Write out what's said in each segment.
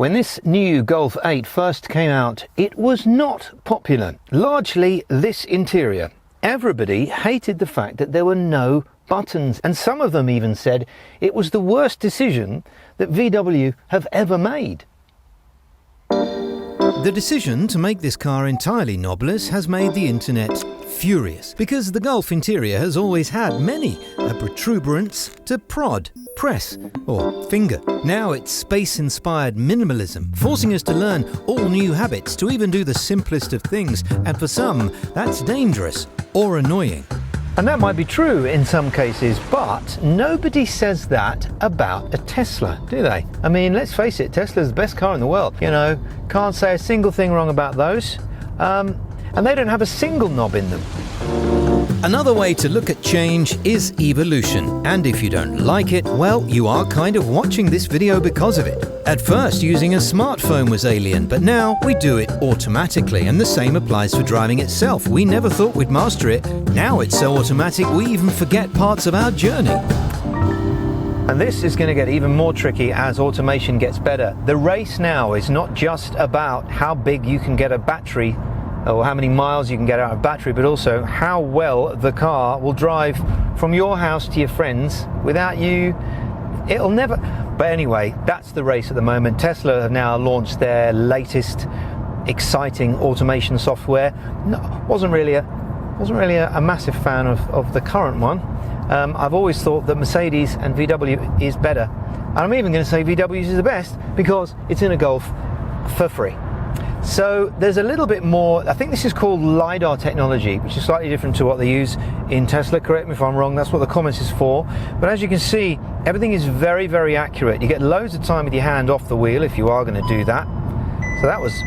When this new Golf 8 first came out, it was not popular. Largely this interior. Everybody hated the fact that there were no buttons, and some of them even said it was the worst decision that VW have ever made. The decision to make this car entirely knobless has made the internet furious, because the Golf interior has always had many a protuberance to prod, press or finger. Now it's space-inspired minimalism, forcing us to learn all new habits to even do the simplest of things, and for some that's dangerous or annoying. And that might be true in some cases, but nobody says that about a Tesla, do they? I mean, let's face it, Tesla's the best car in the world. You know, can't say a single thing wrong about those. And they don't have a single knob in them. Another way to look at change is evolution, and if you don't like it, well, you are kind of watching this video because of it. At first, using a smartphone was alien, but now we do it automatically, and the same applies for driving itself. We never thought we'd master it. Now it's so automatic we even forget parts of our journey. And this is going to get even more tricky as automation gets better. The race now is not just about how big you can get a battery or how many miles you can get out of battery, but also how well the car will drive from your house to your friends without you. It'll never. But anyway, that's the race at the moment. Tesla have now launched their latest exciting automation software. No, wasn't really a massive fan of the current one. I've always thought that Mercedes and VW is better, and I'm even going to say VW is the best because it's in a Golf for free. So there's a little bit more. I think this is called LiDAR technology, which is slightly different to what they use in Tesla. Correct me if I'm wrong, that's what the comments is for. But as you can see, everything is very, very accurate. You get loads of time with your hand off the wheel if you are going to do that. So that was,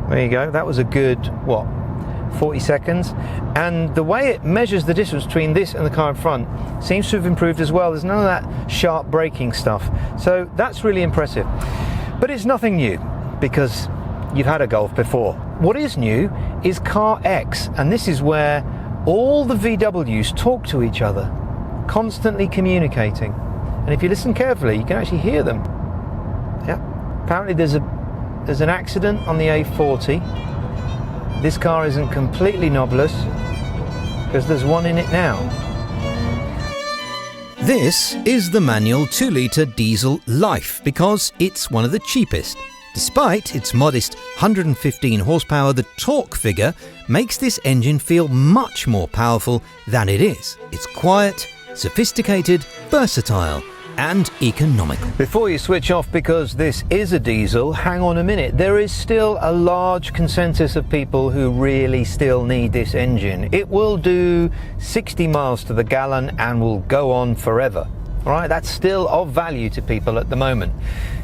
there you go, that was a good, 40 seconds. And the way it measures the distance between this and the car in front seems to have improved as well. There's none of that sharp braking stuff. So that's really impressive. But it's nothing new, because you've had a Golf before. What is new is Car X, and this is where all the VWs talk to each other, constantly communicating. And if you listen carefully, you can actually hear them. Yeah. Apparently there's an accident on the A40. This car isn't completely knobless because there's one in it now. This is the manual 2-litre diesel Life because it's one of the cheapest. Despite its modest 115 horsepower, the torque figure makes this engine feel much more powerful than it is. It's quiet, sophisticated, versatile, and economical. Before you switch off because this is a diesel, hang on a minute. There is still a large consensus of people who really still need this engine. It will do 60 miles to the gallon and will go on forever. All right, that's still of value to people at the moment.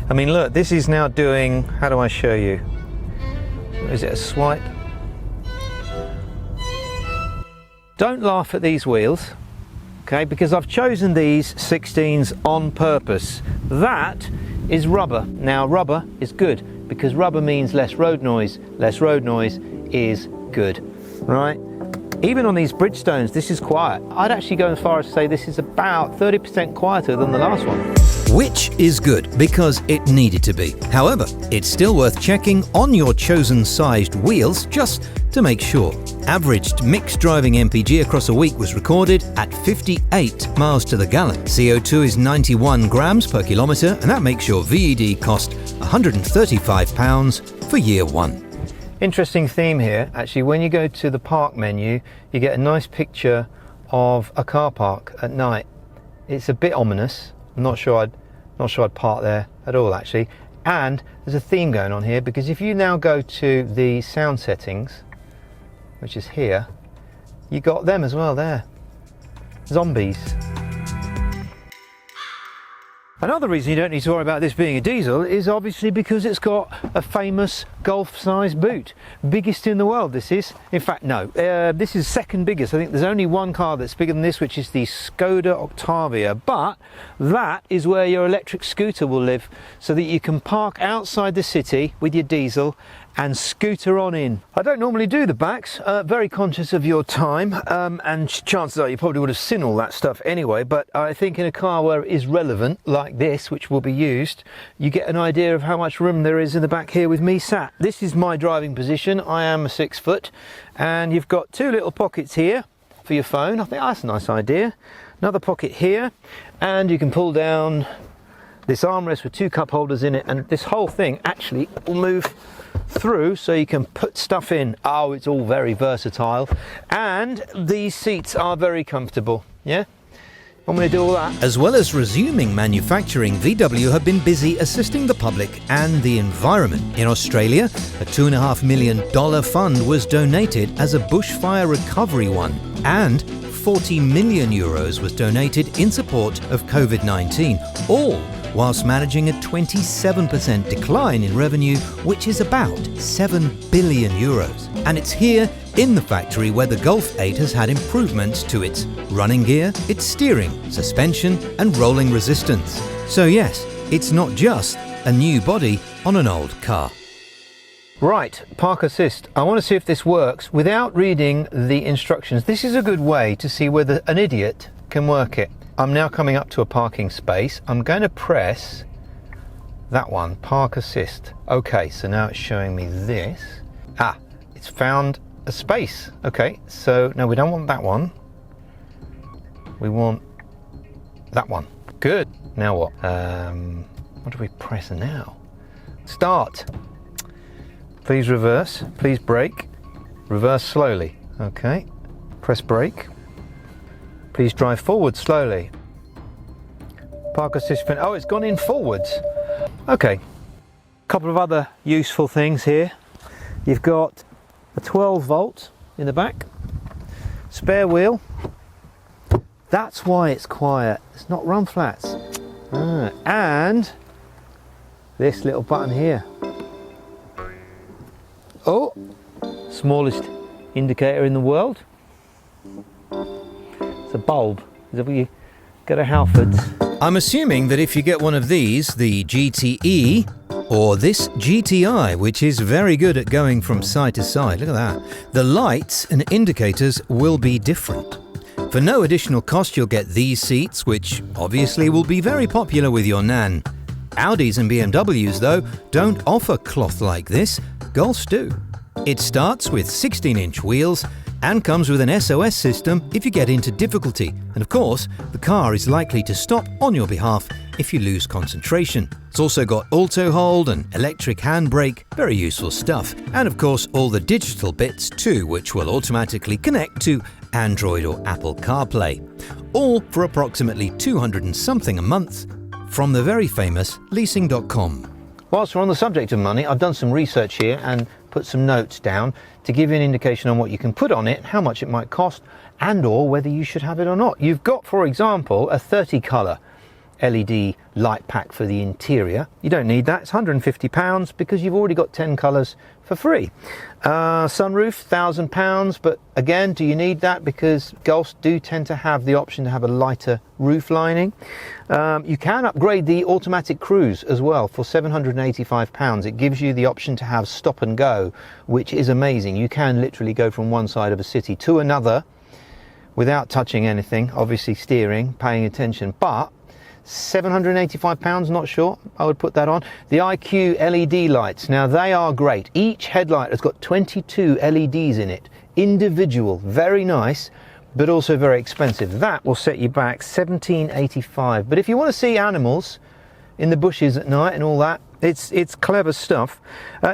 I mean, look, this is now doing, how do I show you? Is it a swipe? Don't laugh at these wheels, okay, because I've chosen these 16s on purpose. That is rubber. Now, rubber is good because rubber means less road noise. Less road noise is good, right? Even on these Bridgestones, this is quiet. I'd actually go as far as to say this is about 30% quieter than the last one. Which is good because it needed to be. However, it's still worth checking on your chosen sized wheels just to make sure. Averaged mixed driving MPG across a week was recorded at 58 miles to the gallon. CO2 is 91 grams per kilometre, and that makes your VED cost £135 for year one. Interesting theme here. Actually, when you go to the park menu, you get a nice picture of a car park at night. It's a bit ominous. I'm not sure I'd park there at all, actually. And there's a theme going on here, because if you now go to the sound settings, which is here, you got them as well there. Zombies. Another reason you don't need to worry about this being a diesel is obviously because it's got a famous Golf-sized boot. Biggest in the world, this is. In fact, no, this is second biggest. I think there's only one car that's bigger than this, which is the Skoda Octavia. But that is where your electric scooter will live, so that you can park outside the city with your diesel and scooter on in. I don't normally do the backs, very conscious of your time, and chances are you probably would have seen all that stuff anyway, but I think in a car where it is relevant, like like this, which will be used, you get an idea of how much room there is in the back here with me sat. This is my driving position. I am a 6 foot, and you've got 2 little pockets here for your phone. I think that's a nice idea. Another pocket here, and you can pull down this armrest with 2 cup holders in it, and this whole thing actually will move through so you can put stuff in. Oh, it's all very versatile, and these seats are very comfortable. Yeah, I'm going to do all that. As well as resuming manufacturing, VW have been busy assisting the public and the environment. In Australia, a $2.5 million fund was donated as a bushfire recovery one, and 40 million euros was donated in support of COVID-19, all whilst managing a 27% decline in revenue, which is about 7 billion euros. And it's here in the factory where the Golf 8 has had improvements to its running gear, its steering, suspension and rolling resistance. So yes, it's not just a new body on an old car. Right, park assist. I want to see if this works without reading the instructions. This is a good way to see whether an idiot can work it. I'm now coming up to a parking space. I'm going to press that one, park assist. Okay, so now it's showing me this. Ah, it's found a space. Okay, so no, we don't want that one. We want that one. Good. Now what? What do we press now? Start. Please reverse. Please brake. Reverse slowly. Okay. Press brake. Please drive forward slowly. Park assist. Oh, it's gone in forwards. Okay. Couple of other useful things here. You've got a 12 volt in the back. Spare wheel. That's why it's quiet. It's not run flats. And this little button here. Oh, smallest indicator in the world. It's a bulb. Is that what you get at Halfords? I'm assuming that if you get one of these, the GTE or this GTI, which is very good at going from side to side, look at that, the lights and indicators will be different. For no additional cost, you'll get these seats, which obviously will be very popular with your nan. Audis and BMWs, though, don't offer cloth like this. Golfs do. It starts with 16-inch wheels and comes with an SOS system if you get into difficulty. And of course, the car is likely to stop on your behalf if you lose concentration. It's also got auto hold and electric handbrake, very useful stuff. And of course, all the digital bits too, which will automatically connect to Android or Apple CarPlay. All for approximately 200 and something a month from the very famous Leasing.com. Whilst we're on the subject of money, I've done some research here and put some notes down to give you an indication on what you can put on it, how much it might cost, and or whether you should have it or not. You've got, for example, a 30 colour LED light pack for the interior. You don't need that. It's £150 because you've already got 10 colours for free. Sunroof, £1,000, but again, do you need that? Because Golfs do tend to have the option to have a lighter roof lining. You can upgrade the automatic cruise as well for £785. It gives you the option to have stop and go, which is amazing. You can literally go from one side of a city to another without touching anything, obviously steering, paying attention, but £785, not sure, I would put that on. The IQ LED lights, now they are great. Each headlight has got 22 LEDs in it, individual, very nice, but also very expensive. That will set you back £1785. But if you want to see animals in the bushes at night and all that, it's clever stuff.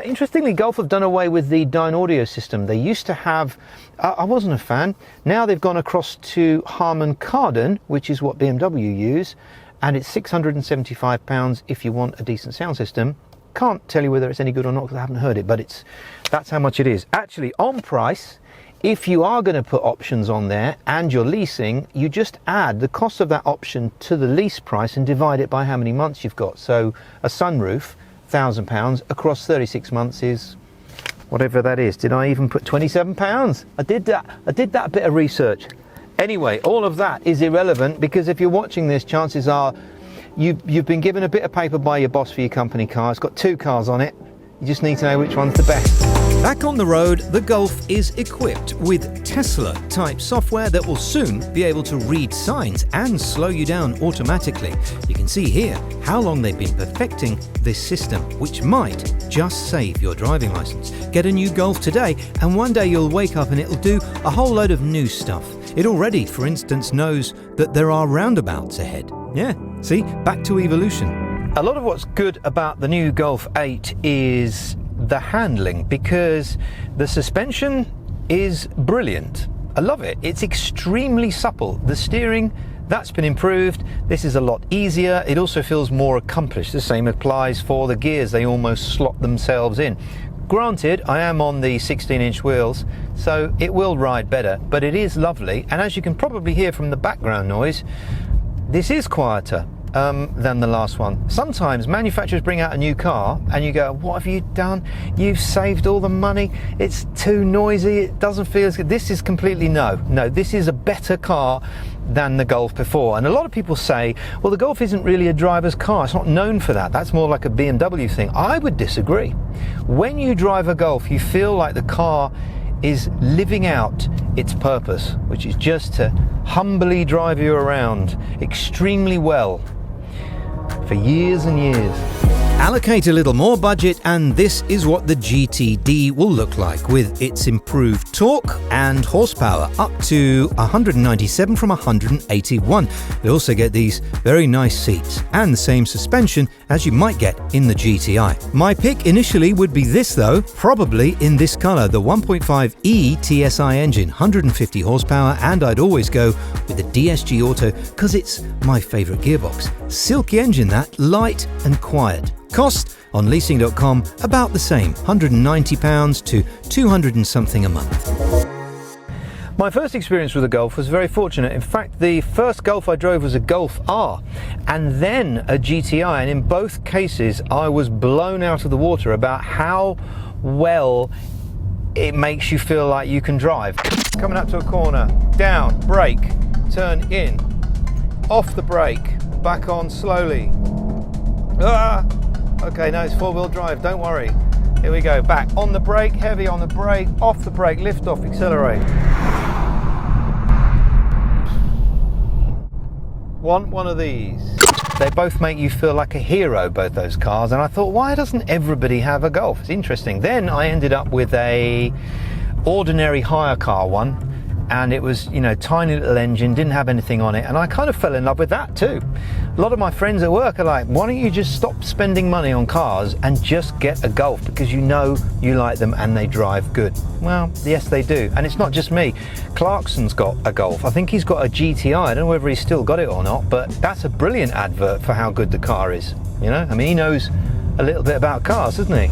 Interestingly, Golf have done away with the Dyn audio system. They used to have, I wasn't a fan, now they've gone across to Harman Kardon, which is what BMW use, and it's £675 if you want a decent sound system. Can't tell you whether it's any good or not because I haven't heard it, but that's how much it is. Actually, on price, if you are going to put options on there and you're leasing, you just add the cost of that option to the lease price and divide it by how many months you've got. So a sunroof, £1,000 across 36 months is whatever that is. Did I even put £27? I did that bit of research. Anyway, all of that is irrelevant because if you're watching this, chances are you've been given a bit of paper by your boss for your company car. It's got 2 cars on it. You just need to know which one's the best. Back on the road, the Golf is equipped with Tesla-type software that will soon be able to read signs and slow you down automatically. You can see here how long they've been perfecting this system, which might just save your driving license. Get a new Golf today, and one day you'll wake up and it'll do a whole load of new stuff. It already, for instance, knows that there are roundabouts ahead. Yeah, see, back to evolution. A lot of what's good about the new Golf 8 is the handling, because the suspension is brilliant. I love it. It's extremely supple. The steering, that's been improved. This is a lot easier. It also feels more accomplished. The same applies for the gears. They almost slot themselves in. Granted, I am on the 16-inch wheels, so it will ride better, but it is lovely. And as you can probably hear from the background noise, this is quieter than the last one. Sometimes manufacturers bring out a new car and you go, what have you done? You've saved all the money. It's too noisy. It doesn't feel as good. This is completely no, this is a better car than the Golf before. And a lot of people say, well, the Golf isn't really a driver's car. It's not known for that. That's more like a BMW thing. I would disagree. When you drive a Golf, you feel like the car is living out its purpose, which is just to humbly drive you around extremely well for years and years. Allocate a little more budget and this is what the GTD will look like, with its improved torque and horsepower up to 197 from 181. You'll also get these very nice seats and the same suspension as you might get in the GTI. My pick initially would be this though, probably in this colour, the 1.5e TSI engine, 150 horsepower, and I'd always go with the DSG Auto because it's my favourite gearbox. Silky engine that, light and quiet. Cost on Leasing.com about the same, £190 to 200 and something a month. My first experience with a Golf was very fortunate. In fact, the first Golf I drove was a Golf R and then a GTI, and in both cases I was blown out of the water about how well it makes you feel like you can drive. Coming up to a corner, down, brake, turn in, off the brake, back on slowly. Okay, no, it's four-wheel drive, don't worry. Here we go, back on the brake, heavy on the brake, off the brake, lift off, accelerate. Want one of these? They both make you feel like a hero, both those cars, and I thought, why doesn't everybody have a Golf? It's interesting. Then I ended up with a ordinary hire car one, and it was, tiny little engine, didn't have anything on it, and I kind of fell in love with that too. A lot of my friends at work are like, why don't you just stop spending money on cars and just get a Golf, because you know you like them and they drive good. Well, yes they do, and it's not just me. Clarkson's got a Golf. I think he's got a GTI. I don't know whether he's still got it or not, but that's a brilliant advert for how good the car is. He knows a little bit about cars, doesn't he?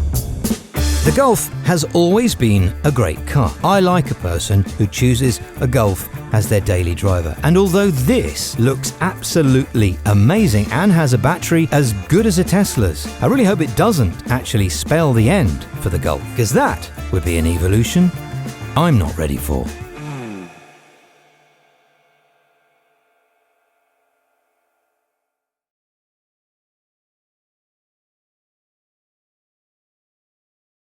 The Golf has always been a great car. I like a person who chooses a Golf as their daily driver. And although this looks absolutely amazing and has a battery as good as a Tesla's, I really hope it doesn't actually spell the end for the Golf, because that would be an evolution I'm not ready for.